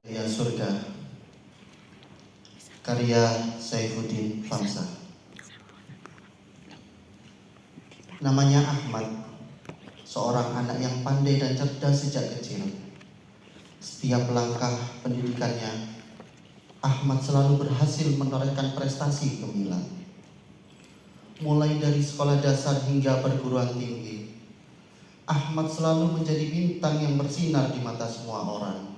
Ya Surga, karya Saifuddin Famsa. Namanya Ahmad, seorang anak yang pandai dan cerdas sejak kecil. Setiap langkah pendidikannya, Ahmad selalu berhasil menorehkan prestasi gemilang. Mulai dari sekolah dasar hingga perguruan tinggi, Ahmad selalu menjadi bintang yang bersinar di mata semua orang.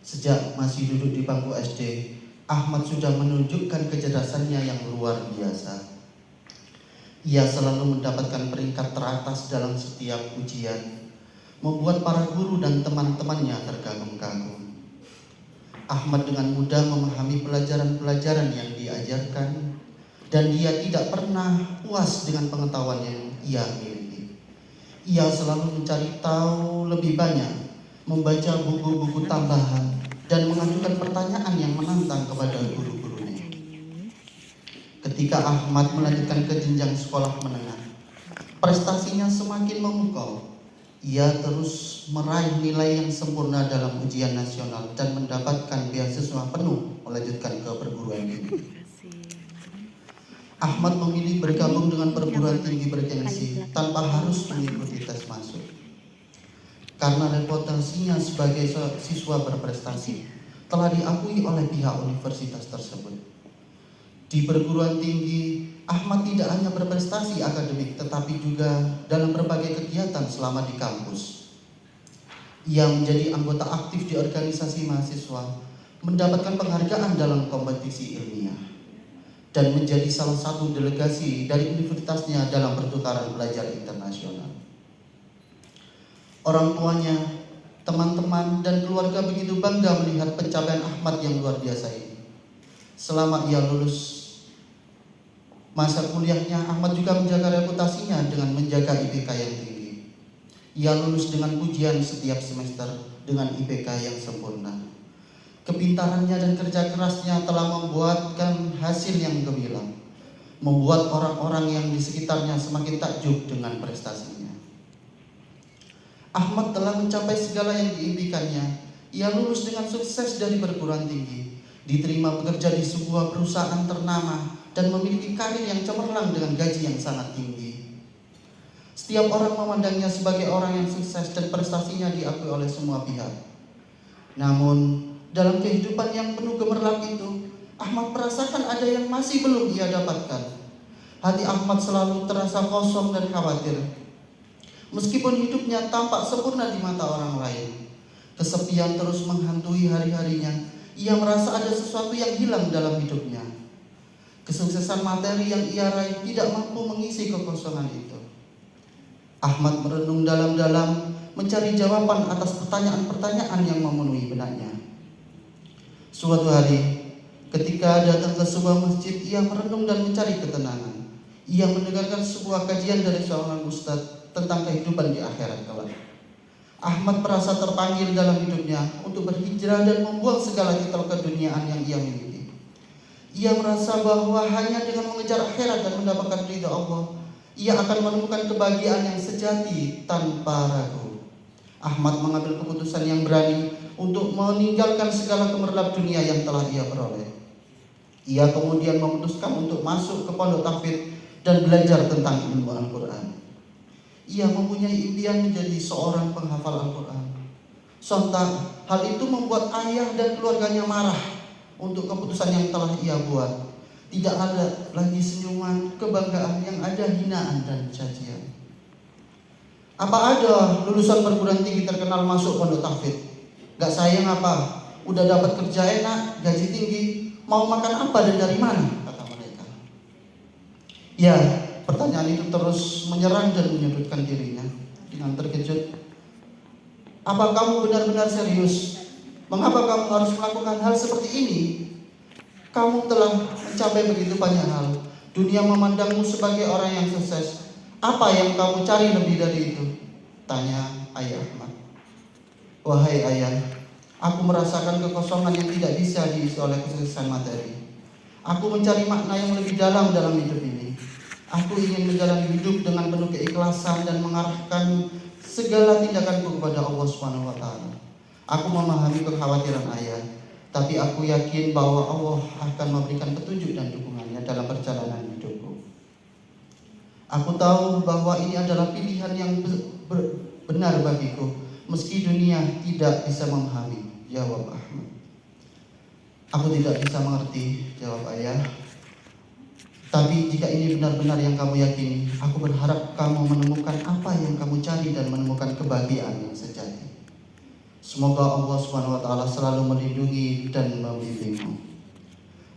Sejak masih duduk di bangku SD, Ahmad sudah menunjukkan kecerdasannya yang luar biasa. Ia selalu mendapatkan peringkat teratas dalam setiap ujian, membuat para guru dan teman-temannya terkagum-kagum. Ahmad dengan mudah memahami pelajaran-pelajaran yang diajarkan, dan dia tidak pernah puas dengan pengetahuan yang ia miliki. Ia selalu mencari tahu lebih banyak, membaca buku-buku tambahan, dan mengajukan pertanyaan yang menantang kepada guru-gurunya. Ketika Ahmad melanjutkan ke jenjang sekolah menengah, prestasinya semakin memukau. Ia terus meraih nilai yang sempurna dalam ujian nasional dan mendapatkan beasiswa penuh melanjutkan ke perguruan tinggi. Ahmad memilih bergabung dengan perguruan tinggi bergengsi tanpa harus mengikuti tes masuk. Karena reputasinya sebagai siswa berprestasi telah diakui oleh pihak universitas tersebut. Di perguruan tinggi, Ahmad tidak hanya berprestasi akademik tetapi juga dalam berbagai kegiatan selama di kampus. Ia menjadi anggota aktif di organisasi mahasiswa, mendapatkan penghargaan dalam kompetisi ilmiah, dan menjadi salah satu delegasi dari universitasnya dalam pertukaran pelajar internasional. Orang tuanya, teman-teman, dan keluarga begitu bangga melihat pencapaian Ahmad yang luar biasa ini. Selama ia lulus masa kuliahnya, Ahmad juga menjaga reputasinya dengan menjaga IPK yang tinggi. Ia lulus dengan pujian setiap semester dengan IPK yang sempurna. Kepintarannya dan kerja kerasnya telah membuatkan hasil yang gemilang, membuat orang-orang yang di sekitarnya semakin takjub dengan prestasinya. Ahmad telah mencapai segala yang diimpikannya. Ia lulus dengan sukses dari perguruan tinggi, diterima bekerja di sebuah perusahaan ternama, dan memiliki karir yang cemerlang dengan gaji yang sangat tinggi. Setiap orang memandangnya sebagai orang yang sukses dan prestasinya diakui oleh semua pihak. Namun, dalam kehidupan yang penuh gemerlap itu, Ahmad merasakan ada yang masih belum ia dapatkan. Hati Ahmad selalu terasa kosong dan khawatir. Meskipun hidupnya tampak sempurna di mata orang lain, kesepian terus menghantui hari-harinya. Ia merasa ada sesuatu yang hilang dalam hidupnya. Kesuksesan materi yang ia raih tidak mampu mengisi kekosongan itu. Ahmad merenung dalam-dalam, mencari jawaban atas pertanyaan-pertanyaan yang memenuhi benaknya. Suatu hari, ketika datang ke sebuah masjid, ia merenung dan mencari ketenangan. Ia mendengarkan sebuah kajian dari seorang ustadz tentang kehidupan di akhirat kelak. Ahmad merasa terpanggil dalam hidupnya untuk berhijrah dan membuang segala titel keduniaan yang ia miliki. Ia merasa bahwa hanya dengan mengejar akhirat dan mendapatkan ridha Allah, ia akan menemukan kebahagiaan yang sejati tanpa ragu. Ahmad mengambil keputusan yang berani untuk meninggalkan segala gemerlap dunia yang telah ia peroleh. Ia kemudian memutuskan untuk masuk ke pondok tahfidz dan belajar tentang ilmu Al-Quran. Ia mempunyai impian menjadi seorang penghafal Al-Quran. Sontak, hal itu membuat ayah dan keluarganya marah untuk keputusan yang telah ia buat. Tidak ada lagi senyuman, kebanggaan, yang ada hinaan dan cacian. Apa ada lulusan perguruan tinggi terkenal masuk pondok tahfidz? Gak sayang apa? Udah dapat kerja enak, gaji tinggi, mau makan apa dan dari mana? Kata mereka. Ya, pertanyaan itu terus menyerang dan menyudutkan dirinya. Dengan terkejut, apa kamu benar-benar serius? Mengapa kamu harus melakukan hal seperti ini? Kamu telah mencapai begitu banyak hal. Dunia memandangmu sebagai orang yang sukses. Apa yang kamu cari lebih dari itu? Tanya ayah Ahmad. Wahai ayah, aku merasakan kekosongan yang tidak bisa diisi oleh kesuksesan materi. Aku mencari makna yang lebih dalam hidup ini. Aku ingin menjalani hidup dengan penuh keikhlasan dan mengarahkan segala tindakanku kepada Allah SWT. Aku memahami kekhawatiran ayah, tapi aku yakin bahwa Allah akan memberikan petunjuk dan dukungannya dalam perjalanan hidupku. Aku tahu bahwa ini adalah pilihan yang benar bagiku, meski dunia tidak bisa memahami, jawab Ahmad. Aku tidak bisa mengerti, jawab ayah. Tapi jika ini benar-benar yang kamu yakini, aku berharap kamu menemukan apa yang kamu cari dan menemukan kebahagiaan yang sejati. Semoga Allah SWT selalu melindungi dan membimbingmu.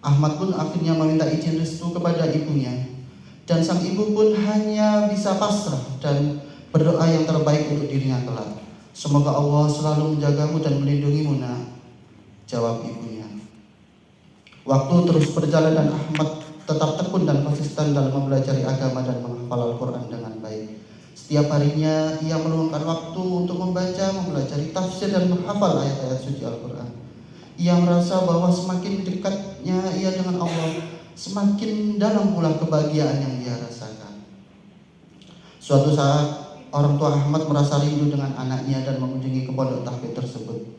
Ahmad pun akhirnya meminta izin restu kepada ibunya, dan sang ibu pun hanya bisa pasrah dan berdoa yang terbaik untuk dirinya kelak. Semoga Allah selalu menjagamu dan melindungimu, nak, jawab ibunya. Waktu terus berjalan dan Ahmad tetap tekun dan konsisten dalam mempelajari agama dan menghafal Al-Quran dengan baik. Setiap harinya ia meluangkan waktu untuk membaca, mempelajari tafsir dan menghafal ayat-ayat suci Al-Quran. Ia merasa bahwa semakin dekatnya ia dengan Allah, semakin dalam pula kebahagiaan yang ia rasakan. Suatu saat, orang tua Ahmad merasa rindu dengan anaknya dan mengunjungi ke pondok tahfidz tersebut.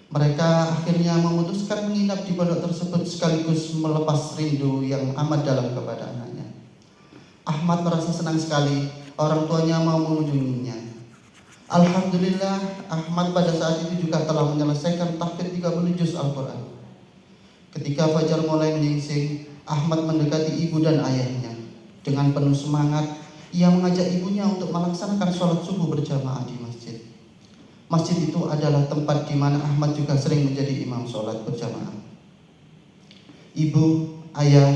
Mereka akhirnya memutuskan menginap di pondok tersebut sekaligus melepas rindu yang amat dalam kepada anaknya. Ahmad merasa senang sekali orang tuanya mau mengunjunginya. Alhamdulillah, Ahmad pada saat itu juga telah menyelesaikan tahfidz 30 juz Al-Quran. Ketika fajar mulai menyingsing, Ahmad mendekati ibu dan ayahnya. Dengan penuh semangat, ia mengajak ibunya untuk melaksanakan sholat subuh berjamaah di masjid. Masjid itu adalah tempat di mana Ahmad juga sering menjadi imam sholat berjamaah. Ibu, ayah,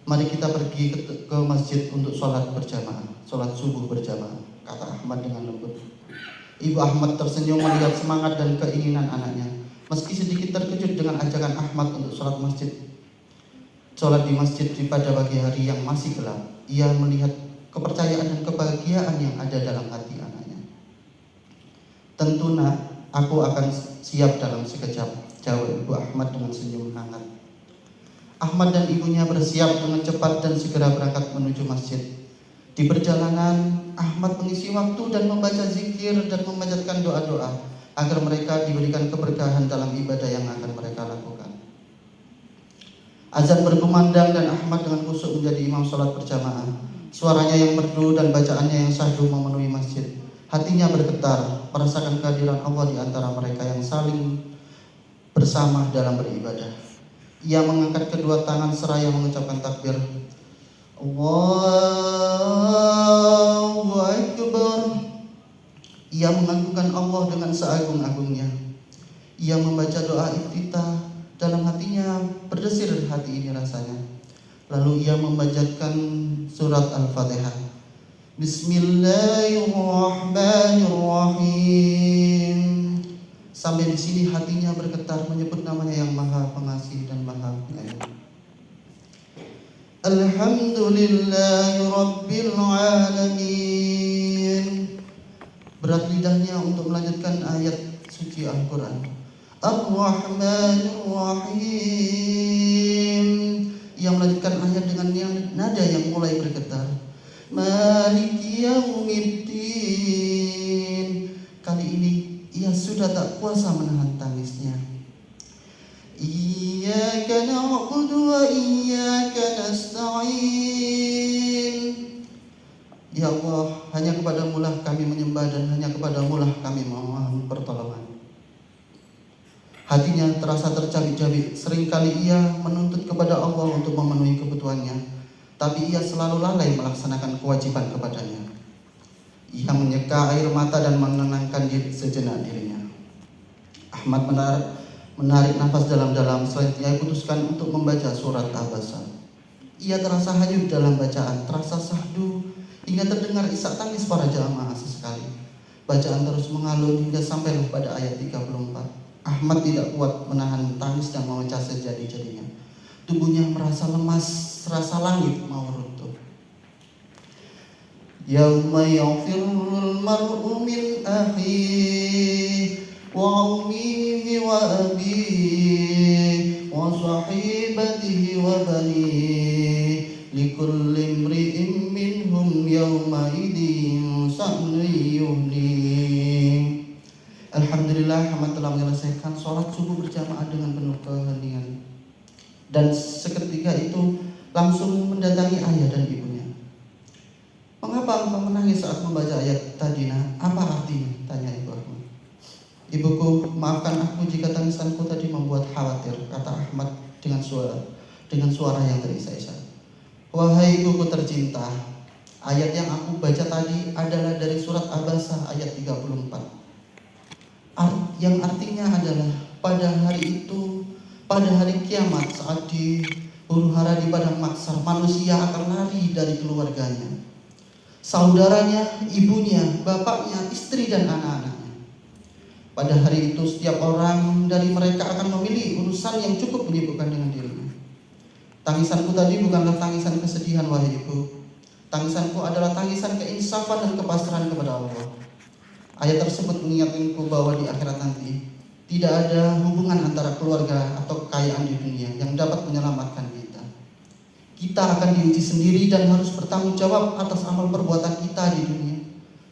mari kita pergi ke masjid untuk sholat berjamaah, sholat subuh berjamaah, kata Ahmad dengan lembut. Ibu Ahmad tersenyum melihat semangat dan keinginan anaknya. Meski sedikit terkejut dengan ajakan Ahmad untuk sholat di masjid pada pagi hari yang masih gelap, ia melihat kepercayaan dan kebahagiaan yang ada dalam hati anaknya. Tentu, nak, aku akan siap dalam sekejap, jawab ibu Ahmad dengan senyum hangat. Ahmad dan ibunya bersiap dengan cepat dan segera berangkat menuju masjid. Di perjalanan, Ahmad mengisi waktu dan membaca zikir dan memanjatkan doa-doa agar mereka diberikan keberkahan dalam ibadah yang akan mereka lakukan. Azan berkumandang dan Ahmad dengan khusyuk menjadi imam sholat berjamaah. Suaranya yang merdu dan bacaannya yang syahdu memenuhi masjid. Hatinya bergetar, merasakan kehadiran Allah di antara mereka yang saling bersama dalam beribadah. Ia mengangkat kedua tangan seraya mengucapkan takbir. Allahu Akbar. Ia mengagungkan Allah dengan seagung-agungnya. Ia membaca doa iftitah, dalam hatinya berdesir hati ini rasanya. Lalu ia membacakan surat Al-Fatihah. Bismillahirrahmanirrahim. Sampai di sini hatinya bergetar menyebut namanya yang Maha Pengasih dan Maha Penyayang. Alhamdulillahirabbil alamin. Berat lidahnya untuk melanjutkan ayat suci Al-Quran. Ar-Rahmanir-Rahim. Ia melanjutkan ayat dengan nada yang mulai bergetar. Maliki yaumiddin. Kali ini ia sudah tak kuasa menahan tangisnya. Iyyaka na'budu wa iyyaka nasta'in. Ya Allah, hanya kepadamu lah kami menyembah dan hanya kepadamu lah kami memohon pertolongan. Hatinya terasa tercabik-cabik. Seringkali ia menuntut kepada Allah untuk memenuhi kebutuhannya, tapi ia selalu lalai melaksanakan kewajiban kepadanya. Ia menyeka air mata dan menenangkan sejenak dirinya. Ahmad menarik nafas dalam-dalam. Selanjutnya ia putuskan untuk membaca surat Abasa. Ia terasa hanyut dalam bacaan, terasa syahdu hingga terdengar isak tangis para jamaah sesekali. Bacaan terus mengalun hingga sampai pada ayat 34. Ahmad tidak kuat menahan tangis dan memecah sejadi-jadinya. Tubuhnya merasa lemas, serasa langit mau runtuh. Yauma yafirrul mar'u min akhihi wa ummihi wa abihi wa sahibatihi wa banihi likulli imri'in minhum yawma idzin sha'nun yughnihi. Alhamdulillah Ahmad telah menyelesaikan sholat subuh berjamaah dengan penuh keheningan. Dan seketika itu langsung mendatangi ayah dan ibunya. "Mengapa engkau menangis saat membaca ayat tadi, Nak? Apa artinya?" tanya ibu aku. "Ibuku, maafkan aku jika tangisanku tadi membuat khawatir," kata Ahmad dengan suara yang terisak-isak. "Wahai ibuku tercinta, ayat yang aku baca tadi adalah dari surat Abasa ayat 34. Yang artinya adalah pada hari itu, pada hari kiamat saat di huru hara di padang mahsyar, manusia akan lari dari keluarganya, saudaranya, ibunya, bapaknya, istri dan anak-anaknya. Pada hari itu setiap orang dari mereka akan memilih urusan yang cukup menyibukkan dengan dirinya. Tangisanku tadi bukanlah tangisan kesedihan, wahai ibu. Tangisanku adalah tangisan keinsafan dan kepasrahan kepada Allah. Ayat tersebut mengingatkanku bahwa di akhirat nanti tidak ada hubungan antara keluarga atau kekayaan di dunia yang dapat menyelamatkan kita. Kita akan diuji sendiri dan harus bertanggung jawab atas amal perbuatan kita di dunia.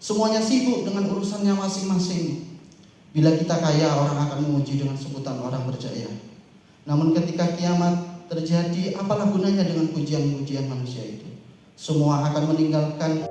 Semuanya sibuk dengan urusannya masing-masing. Bila kita kaya, orang akan memuji dengan sebutan orang berjaya. Namun ketika kiamat terjadi, apalah gunanya dengan pujian-pujian manusia itu? Semua akan meninggalkan